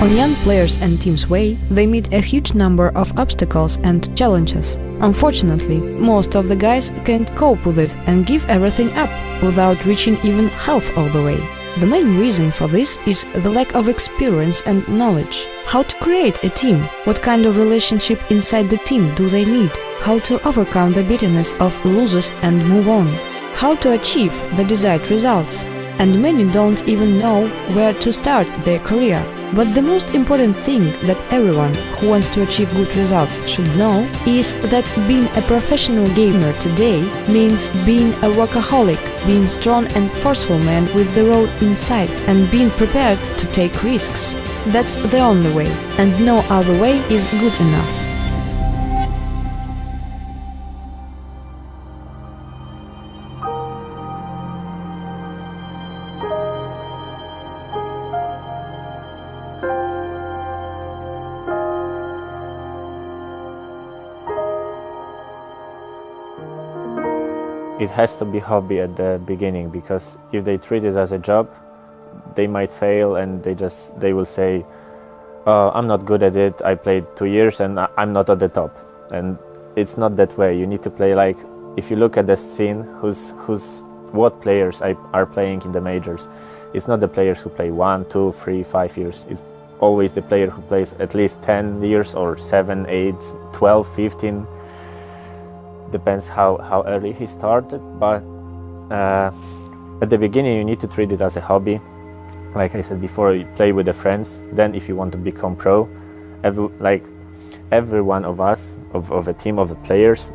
On young players and teams' way, they meet a huge number of obstacles and challenges. Unfortunately, most of the guys can't cope with it and give everything up without reaching even half of the way. The main reason for this is the lack of experience and knowledge. How to create a team? What kind of relationship inside the team do they need? How to overcome the bitterness of losers and move on? How to achieve the desired results? And many don't even know where to start their career. But the most important thing that everyone who wants to achieve good results should know is that being a professional gamer today means being a workaholic, being strong and forceful man with the road inside, and being prepared to take risks. That's the only way, and no other way is good enough. It has to be hobby at the beginning, because if they treat it as a job, they might fail and they will say, oh, I'm not good at it, I played 2 years and I'm not at the top. And it's not that way. You need to play like, if you look at the scene, what players are playing in the majors. It's not the players who play 1, 2, 3, 5 years. It's always the player who plays at least 10 years or 7, 8, 12, 15. Depends how early he started, but at the beginning you need to treat it as a hobby. Like I said before, you play with the friends. Then if you want to become pro, every one of us, of a team of the players,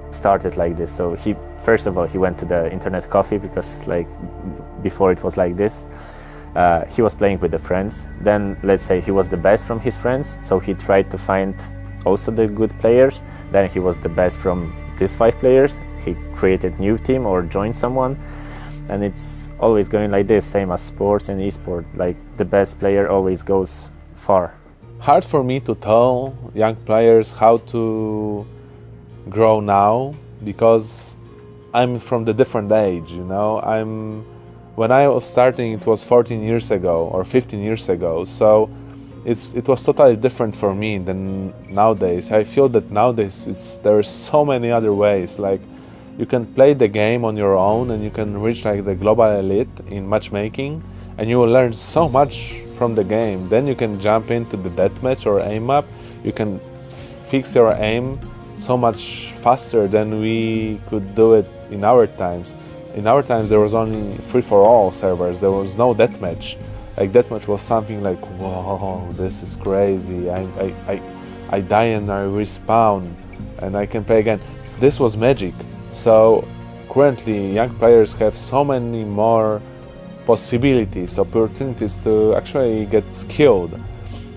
started like this. So first of all, he went to the internet coffee, because like before it was like this. He was playing with the friends. Then let's say he was the best from his friends, so he tried to find also the good players. Then he was the best from these 5 players. He created new team or joined someone, and it's always going like this, same as sports and esport. Like the best player always goes far. Hard for me to tell young players how to grow now, because I'm from the different age, you know. When I was starting, it was 14 years ago or 15 years ago, so it was totally different for me than nowadays. I feel that nowadays there are so many other ways. Like you can play the game on your own and you can reach like the global elite in matchmaking, and you will learn so much from the game. Then you can jump into the deathmatch or aim up. You can fix your aim so much faster than we could do it in our times. In our times there was only free-for-all servers. There was no deathmatch. Like deathmatch was something like, whoa, this is crazy. I die and I respawn and I can play again. This was magic. So currently young players have so many more possibilities, opportunities to actually get skilled.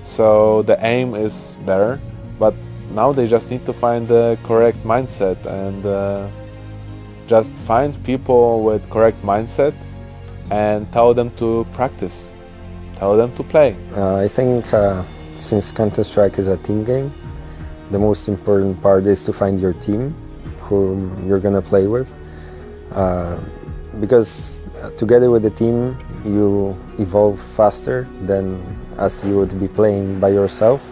So the aim is there, but now they just need to find the correct mindset and just find people with correct mindset and tell them to practice. Tell them to play. I think since Counter-Strike is a team game, the most important part is to find your team, whom you're gonna play with. Because together with the team, you evolve faster than as you would be playing by yourself.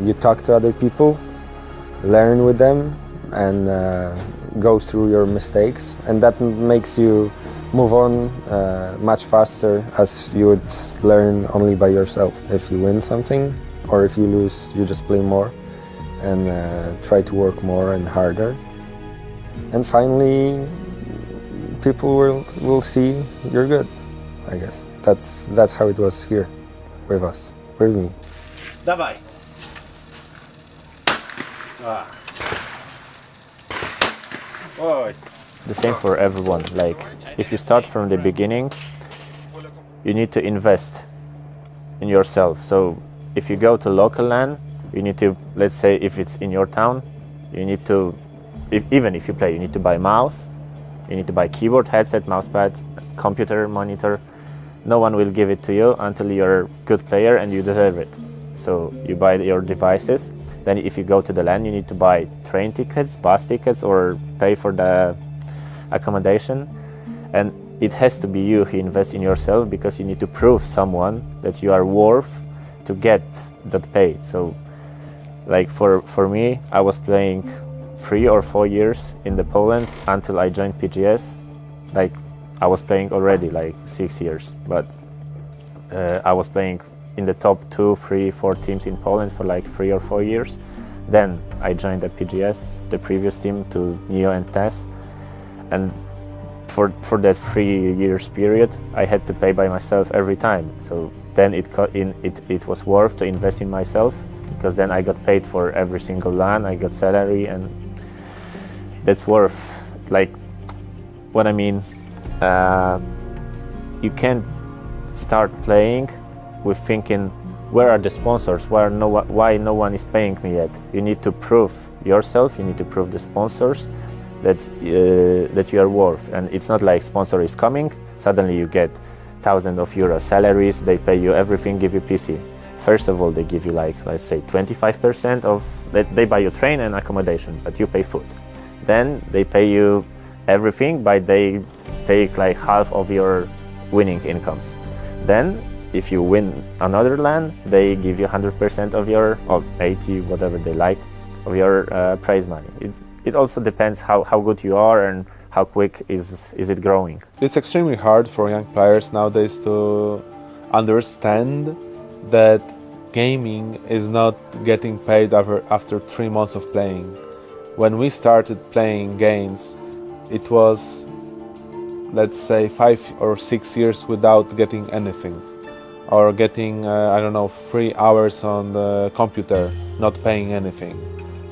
You talk to other people, learn with them, and go through your mistakes, and that makes you move on much faster as you would learn only by yourself. If you win something or if you lose, you just play more and try to work more and harder. And finally, people will see you're good, I guess. That's how it was here with us, with me. Dawaj! The same for everyone. Like if you start from the beginning, you need to invest in yourself. So if you go to local LAN, you need to, let's say if it's in your town, you need to, even if you play, you need to buy mouse, you need to buy keyboard, headset, mousepad, computer, monitor. No one will give it to you until you're a good player and you deserve it. So you buy your devices. Then if you go to the LAN, you need to buy train tickets, bus tickets, or pay for the accommodation. And it has to be you who invest in yourself, because you need to prove someone that you are worth to get that pay. So like for me, I was playing 3 or 4 years in the Poland until I joined PGS. Like I was playing already like 6 years, but I was playing in the top 2, 3, 4 teams in Poland for like 3 or 4 years. Then I joined the PGS, the previous team, to Neo and TES, and for that 3 years period, I had to pay by myself every time. So then it was worth to invest in myself, because then I got paid for every single LAN, I got salary, and that's worth. Like what I mean, you can't start playing with thinking, where are the sponsors? Why no one is paying me yet? You need to prove yourself. You need to prove the sponsors that you are worth. And it's not like sponsor is coming, suddenly you get thousands of euro salaries. They pay you everything, give you PC. First of all, they give you like, let's say 25% of. They buy you train and accommodation, but you pay food. Then they pay you everything, but they take like half of your winning incomes. Then, if you win another LAN, they give you 100% of your, or 80, whatever they like, of your prize money. It also depends how good you are and how quick is it growing. It's extremely hard for young players nowadays to understand that gaming is not getting paid after 3 months of playing. When we started playing games, it was, let's say, 5 or 6 years without getting anything, or getting, I don't know, 3 hours on the computer, not paying anything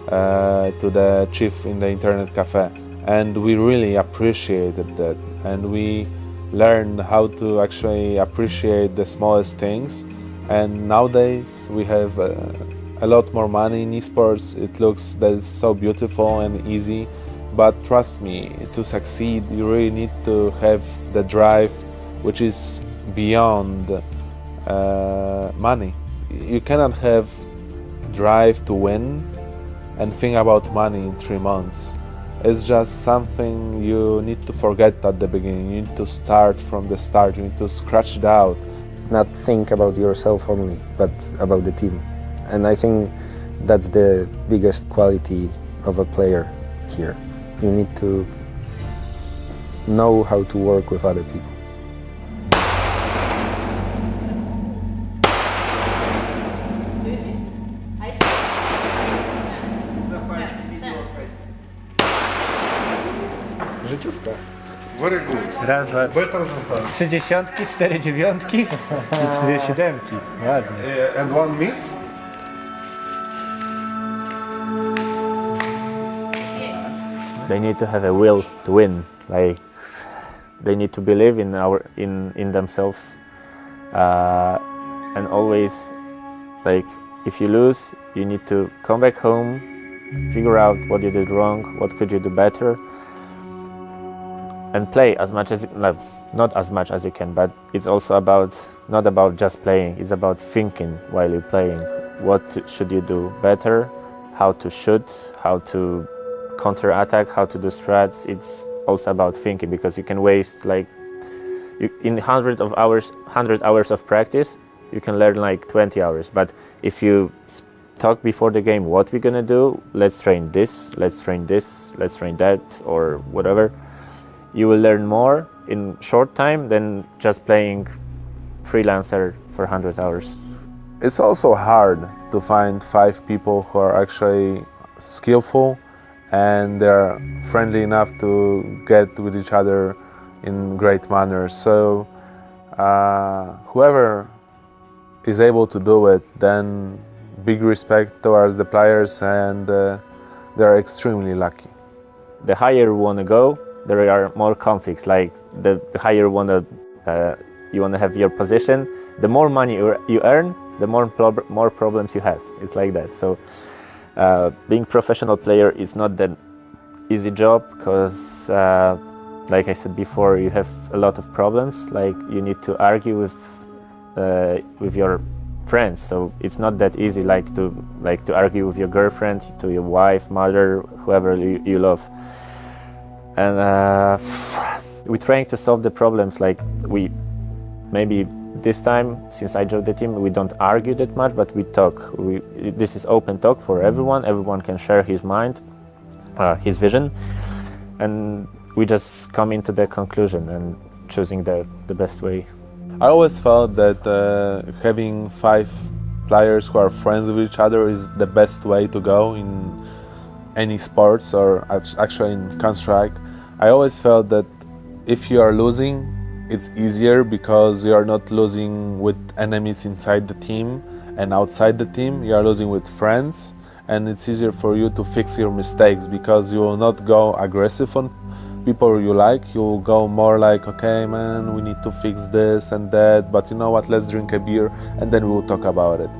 to the chief in the internet cafe. And we really appreciated that, and we learned how to actually appreciate the smallest things. And nowadays we have a lot more money in esports. It looks that it's so beautiful and easy, but trust me, to succeed you really need to have the drive which is beyond money. You cannot have drive to win and think about money in 3 months. It's just something you need to forget at the beginning. You need to start from the start. You need to scratch it out. Not think about yourself only, but about the team. And I think that's the biggest quality of a player here. You need to know how to work with other people. Życiówka. Very good. Raz, dwa, Better than that. 3 dziesiątki, 4 dziewiątki i 2 siódemki. Ładnie. And one miss. They need to have a will to win. Like they need to believe in themselves, and always, like, if you lose, you need to come back home, figure out what you did wrong, what could you do better, and play as much as not as much as you can. But it's also not about just playing. It's about thinking while you're playing. What should you do better? How to shoot? How to counter-attack? How to do strats? It's also about thinking, because you can waste in 100 hours of practice, you can learn like 20 hours. But if you talk before the game, what we're gonna do, let's train this, let's train this, let's train that, or whatever, you will learn more in short time than just playing freelancer for 100 hours. It's also hard to find 5 people who are actually skillful and they're friendly enough to get with each other in great manner. So whoever is able to do it, then big respect towards the players, and they're extremely lucky. The higher you want to go, there are more conflicts. Like the higher you want to have your position, the more money you earn, the more problems you have. It's like that. So being professional player is not that easy job, because like I said before, you have a lot of problems. Like you need to argue with your friends, so it's not that easy like to argue with your girlfriend, to your wife, mother, whoever you love. And we're trying to solve the problems. Like we maybe this time, since I joined the team, we don't argue that much, but we talk. This is open talk for everyone. Everyone can share his mind, his vision, and we just come into the conclusion and choosing the best way. I always felt that having 5 players who are friends with each other is the best way to go in any sports, or actually in Counter-Strike. I always felt that if you are losing, it's easier because you are not losing with enemies inside the team and outside the team. You are losing with friends, and it's easier for you to fix your mistakes because you will not go aggressive on people you like. You will go more like, okay man, we need to fix this and that, but you know what, let's drink a beer and then we will talk about it.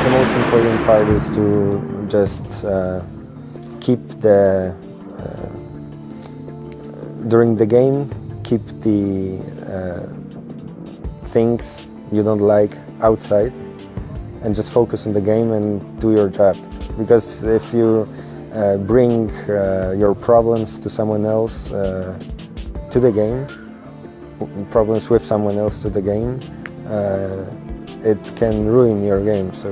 The most important part is to just keep during the game, keep the things you don't like outside and just focus on the game and do your job. Because if you bring your problems to someone else to the game, problems with someone else to the game, it can ruin your game. So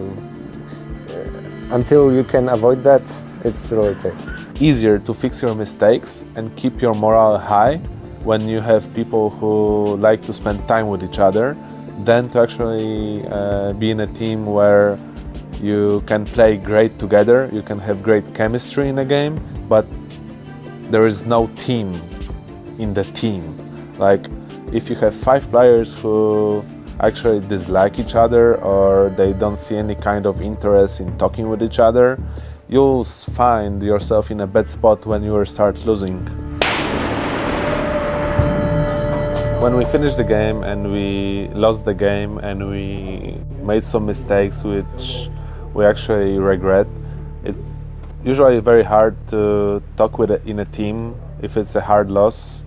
until you can avoid that, it's still okay. Easier to fix your mistakes and keep your morale high when you have people who like to spend time with each other than to actually be in a team where you can play great together, you can have great chemistry in a game, but there is no team in the team. Like if you have 5 players who actually dislike each other or they don't see any kind of interest in talking with each other, you'll find yourself in a bad spot when you start losing. When we finished the game and we lost the game and we made some mistakes which we actually regret, it's usually very hard to talk in a team if it's a hard loss.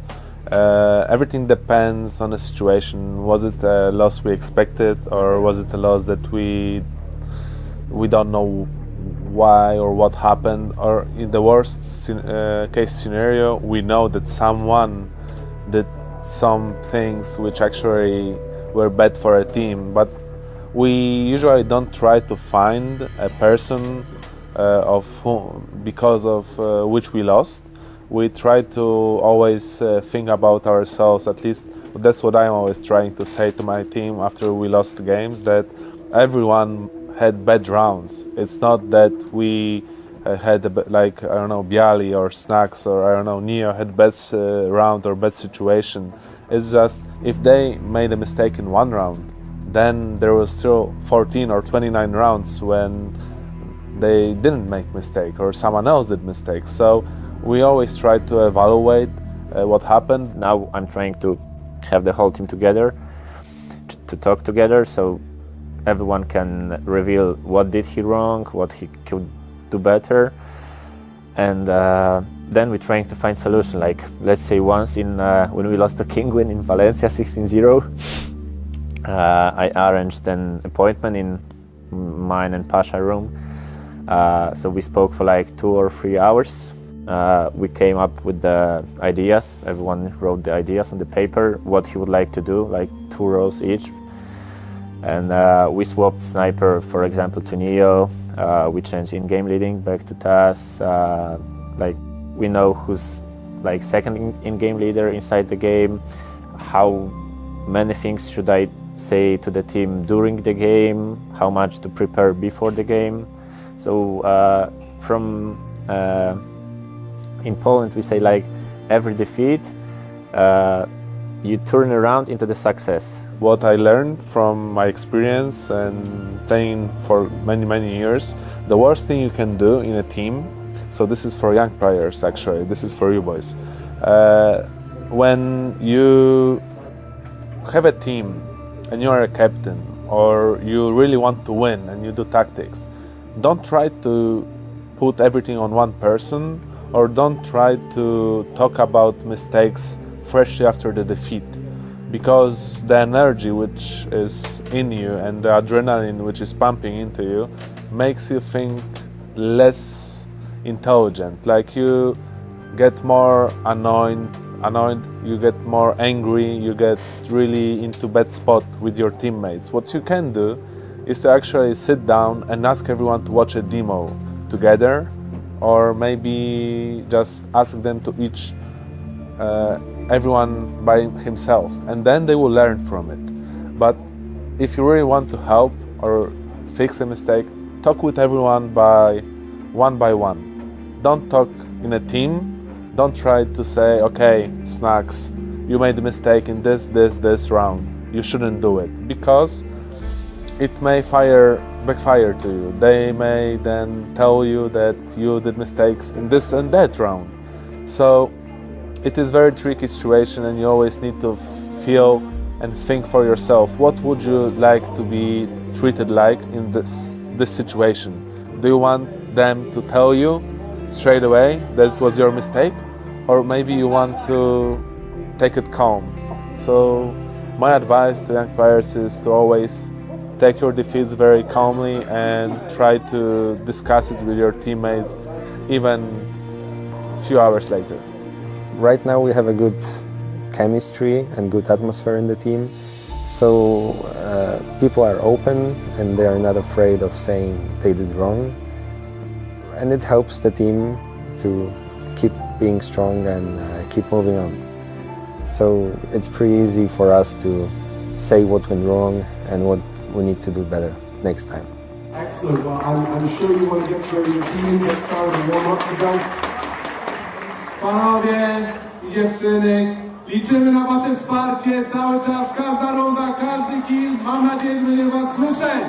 Everything depends on the situation. Was it a loss we expected, or was it a loss that we don't know why or what happened? Or in the worst case scenario, we know that someone did some things which actually were bad for a team, but we usually don't try to find a person because of which we lost. We try to always think about ourselves. At least that's what I'm always trying to say to my team after we lost games, that everyone had bad rounds. It's not that we had like, I don't know, Bialy or Snacks or I don't know, Neo had bad round or bad situation. It's just if they made a mistake in one round, then there was still 14 or 29 rounds when they didn't make mistake or someone else did mistakes. So we always try to evaluate what happened. Now I'm trying to have the whole team together, to talk together, so everyone can reveal what did he wrong, what he could do better, and then we're trying to find solution. Like let's say once when we lost the King win in Valencia 16-0, I arranged an appointment in mine and Pasha room. So we spoke for like 2 or 3 hours. We came up with the ideas. Everyone wrote the ideas on the paper, what he would like to do, like 2 roles each. And we swapped sniper, for example, to Neo. We changed in-game leading back to Taz. Like we know who's like second in-game leader inside the game. How many things should I say to the team during the game? How much to prepare before the game? So in Poland we say like every defeat you turn around into the success. What I learned from my experience and playing for many years, the worst thing you can do in a team, so this is for young players actually, this is for you boys, when you have a team and you are a captain or you really want to win and you do tactics, don't try to put everything on one person, or don't try to talk about mistakes freshly after the defeat. because the energy which is in you and the adrenaline which is pumping into you makes you think less intelligent. Like you get more annoyed, you get more angry, you get really into bad spot with your teammates. What you can do is to actually sit down and ask everyone to watch a demo together, or maybe just ask them to each everyone by himself, and then they will learn from it. But if you really want to help or fix a mistake, talk with everyone by one. Don't talk in a team. Don't try to say, okay, Snacks, you made a mistake in this round. You shouldn't do it, because it may backfire to you. They may then tell you that you did mistakes in this and that round. So it is a very tricky situation, and you always need to feel and think for yourself, what would you like to be treated like in this situation? Do you want them to tell you straight away that it was your mistake, or maybe you want to take it calm? So my advice to young players is to always take your defeats very calmly and try to discuss it with your teammates even a few hours later. Right now we have a good chemistry and good atmosphere in the team, so people are open and they are not afraid of saying they did wrong, and it helps the team to keep being strong and keep moving on. So it's pretty easy for us to say what went wrong and what we need to do better next time. Excellent. Well, I'm sure you want to get together your team, get started and warm up today. Panowie i dziewczyny, liczymy na wasze wsparcie cały czas, każda runda, każdy kill. Mam nadzieję, że będzie was słyszeć.